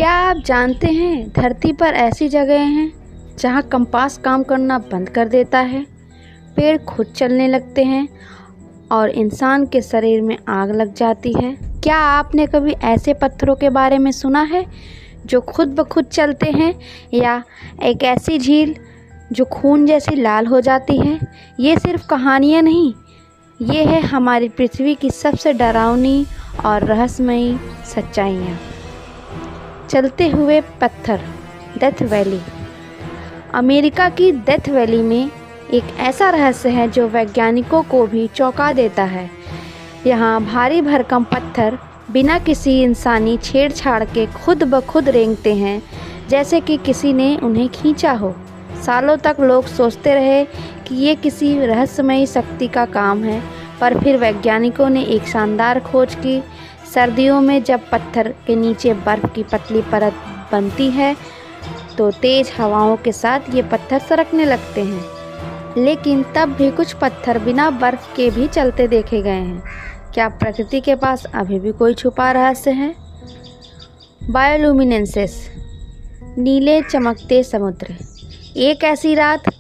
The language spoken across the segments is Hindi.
क्या आप जानते हैं धरती पर ऐसी जगह हैं जहां कंपास काम करना बंद कर देता है, पेड़ खुद चलने लगते हैं और इंसान के शरीर में आग लग जाती है। क्या आपने कभी ऐसे पत्थरों के बारे में सुना है जो खुद ब खुद चलते हैं, या एक ऐसी झील जो खून जैसी लाल हो जाती है? ये सिर्फ कहानियाँ नहीं, ये है हमारी पृथ्वी की सबसे डरावनी और रहस्यमयी सच्चाइयाँ। चलते हुए पत्थर, डेथ वैली। अमेरिका की डेथ वैली में एक ऐसा रहस्य है जो वैज्ञानिकों को भी चौंका देता है। यहाँ भारी भरकम पत्थर बिना किसी इंसानी छेड़छाड़ के खुद ब खुद रेंगते हैं, जैसे कि किसी ने उन्हें खींचा हो। सालों तक लोग सोचते रहे कि ये किसी रहस्यमयी शक्ति का काम है, पर फिर वैज्ञानिकों ने एक शानदार खोज की। सर्दियों में जब पत्थर के नीचे बर्फ़ की पतली परत बनती है तो तेज़ हवाओं के साथ ये पत्थर सरकने लगते हैं। लेकिन तब भी कुछ पत्थर बिना बर्फ़ के भी चलते देखे गए हैं। क्या प्रकृति के पास अभी भी कोई छुपा रहस्य है? बायोलुमिनेंसेस, नीले चमकते समुद्र। एक ऐसी रात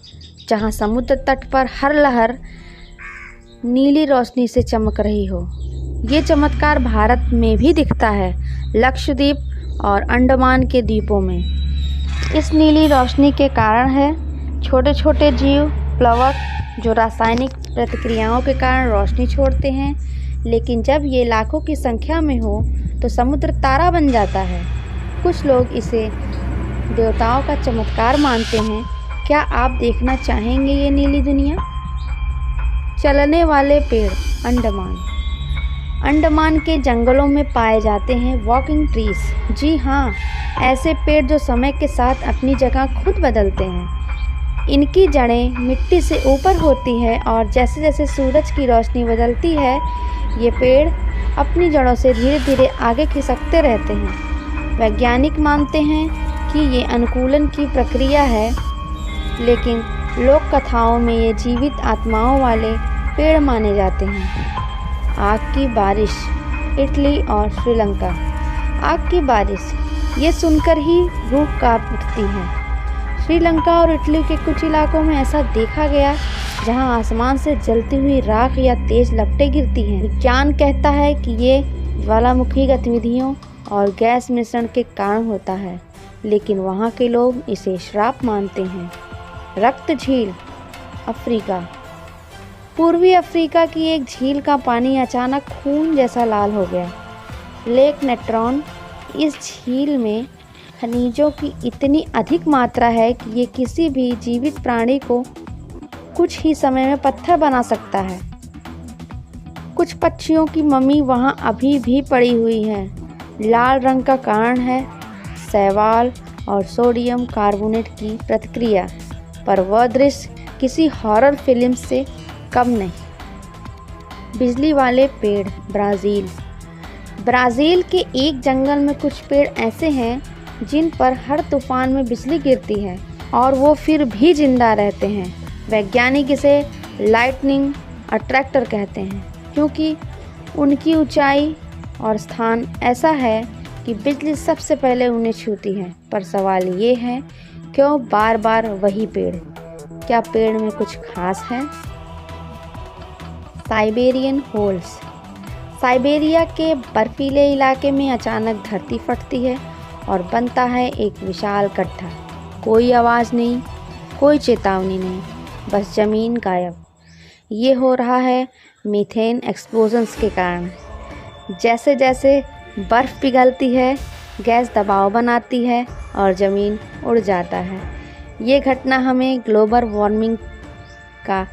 जहां समुद्र तट पर हर लहर नीली रोशनी से चमक रही हो। ये चमत्कार भारत में भी दिखता है, लक्षद्वीप और अंडमान के द्वीपों में। इस नीली रोशनी के कारण है छोटे छोटे जीव, प्लवक, जो रासायनिक प्रतिक्रियाओं के कारण रोशनी छोड़ते हैं। लेकिन जब ये लाखों की संख्या में हो तो समुद्र तारा बन जाता है। कुछ लोग इसे देवताओं का चमत्कार मानते हैं। क्या आप देखना चाहेंगे ये नीली दुनिया? चलने वाले पेड़, अंडमान। अंडमान के जंगलों में पाए जाते हैं वॉकिंग ट्रीज। जी हाँ, ऐसे पेड़ जो समय के साथ अपनी जगह खुद बदलते हैं। इनकी जड़ें मिट्टी से ऊपर होती है और जैसे जैसे सूरज की रोशनी बदलती है, ये पेड़ अपनी जड़ों से धीरे धीरे आगे खिसकते रहते हैं। वैज्ञानिक मानते हैं कि ये अनुकूलन की प्रक्रिया है, लेकिन लोक कथाओं में ये जीवित आत्माओं वाले पेड़ माने जाते हैं। आग की बारिश, इटली और श्रीलंका। आग की बारिश, ये सुनकर ही रूह कांप उठती है। श्रीलंका और इटली के कुछ इलाकों में ऐसा देखा गया जहां आसमान से जलती हुई राख या तेज लपटें गिरती हैं। विज्ञान कहता है कि ये ज्वालामुखी गतिविधियों और गैस मिश्रण के कारण होता है, लेकिन वहां के लोग इसे श्राप मानते हैं। रक्त झील, अफ्रीका। पूर्वी अफ्रीका की एक झील का पानी अचानक खून जैसा लाल हो गया। Lake Natron. इस झील में खनिजों की इतनी अधिक मात्रा है कि ये किसी भी जीवित प्राणी को कुछ ही समय में पत्थर बना सकता है। कुछ पक्षियों की मम्मी वहाँ अभी भी पड़ी हुई है। लाल रंग का कारण है शैवाल और सोडियम कार्बोनेट की प्रतिक्रिया, पर वह दृश्य किसी हॉरर फिल्म से कम नहीं। बिजली वाले पेड़, ब्राज़ील। ब्राज़ील के एक जंगल में कुछ पेड़ ऐसे हैं जिन पर हर तूफान में बिजली गिरती है और वो फिर भी जिंदा रहते हैं। वैज्ञानिक इसे लाइटनिंग अट्रैक्टर कहते हैं, क्योंकि उनकी ऊंचाई और स्थान ऐसा है कि बिजली सबसे पहले उन्हें छूती है। पर सवाल ये है, क्यों बार बार वही पेड़? क्या पेड़ में कुछ खास है? Siberian holes. साइबेरिया के बर्फीले इलाके में अचानक धरती फटती है और बनता है एक विशाल गड्ढा। कोई आवाज़ नहीं, कोई चेतावनी नहीं, बस ज़मीन गायब। ये हो रहा है मीथेन एक्सप्लोजन्स के कारण। जैसे जैसे बर्फ़ पिघलती है, गैस दबाव बनाती है और ज़मीन उड़ जाता है। ये घटना हमें ग्लोबल वार्मिंग का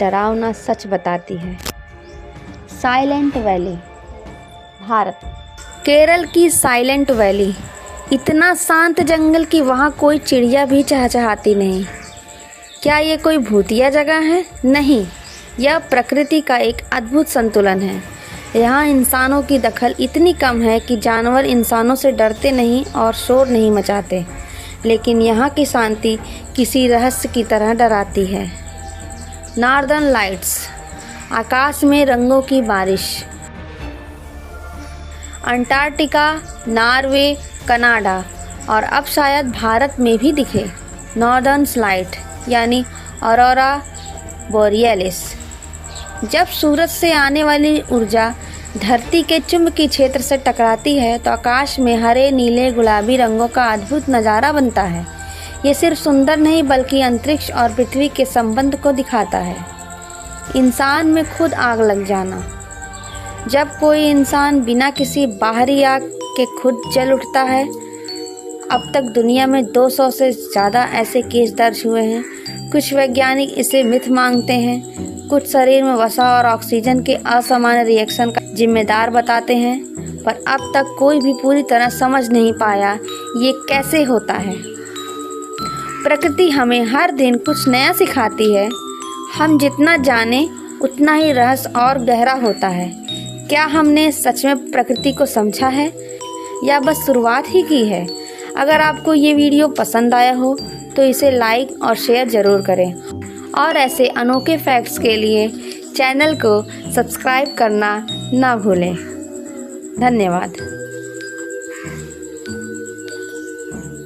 डरावना सच बताती है। Silent valley, Bharat. केरल की साइलेंट वैली, इतना शांत जंगल कि वहाँ कोई चिड़िया भी चहचहाती नहीं। क्या ये कोई भूतिया जगह है? नहीं, यह प्रकृति का एक अद्भुत संतुलन है। यहाँ इंसानों की दखल इतनी कम है कि जानवर इंसानों से डरते नहीं और शोर नहीं मचाते, लेकिन यहाँ की शांति किसी रहस्य की तरह डराती है। नॉर्दर्न लाइट्स, आकाश में रंगों की बारिश। अंटार्कटिका, नॉर्वे, कनाडा और अब शायद भारत में भी दिखे नॉर्दर्न लाइट यानी ऑरोरा बोरियलिस। जब सूरज से आने वाली ऊर्जा धरती के चुंबकीय क्षेत्र से टकराती है तो आकाश में हरे, नीले, गुलाबी रंगों का अद्भुत नज़ारा बनता है। ये सिर्फ सुंदर नहीं बल्कि अंतरिक्ष और पृथ्वी के संबंध को दिखाता है। इंसान में खुद आग लग जाना। जब कोई इंसान बिना किसी बाहरी आग के खुद जल उठता है। अब तक दुनिया में 200 से ज़्यादा ऐसे केस दर्ज हुए हैं। कुछ वैज्ञानिक इसे मिथ मानते हैं, कुछ शरीर में वसा और ऑक्सीजन के असामान्य रिएक्शन का जिम्मेदार बताते हैं, पर अब तक कोई भी पूरी तरह समझ नहीं पाया ये कैसे होता है। प्रकृति हमें हर दिन कुछ नया सिखाती है। हम जितना जाने उतना ही रहस्य और गहरा होता है। क्या हमने सच में प्रकृति को समझा है या बस शुरुआत ही की है? अगर आपको ये वीडियो पसंद आया हो तो इसे लाइक और शेयर ज़रूर करें और ऐसे अनोखे फैक्ट्स के लिए चैनल को सब्सक्राइब करना ना भूलें। धन्यवाद।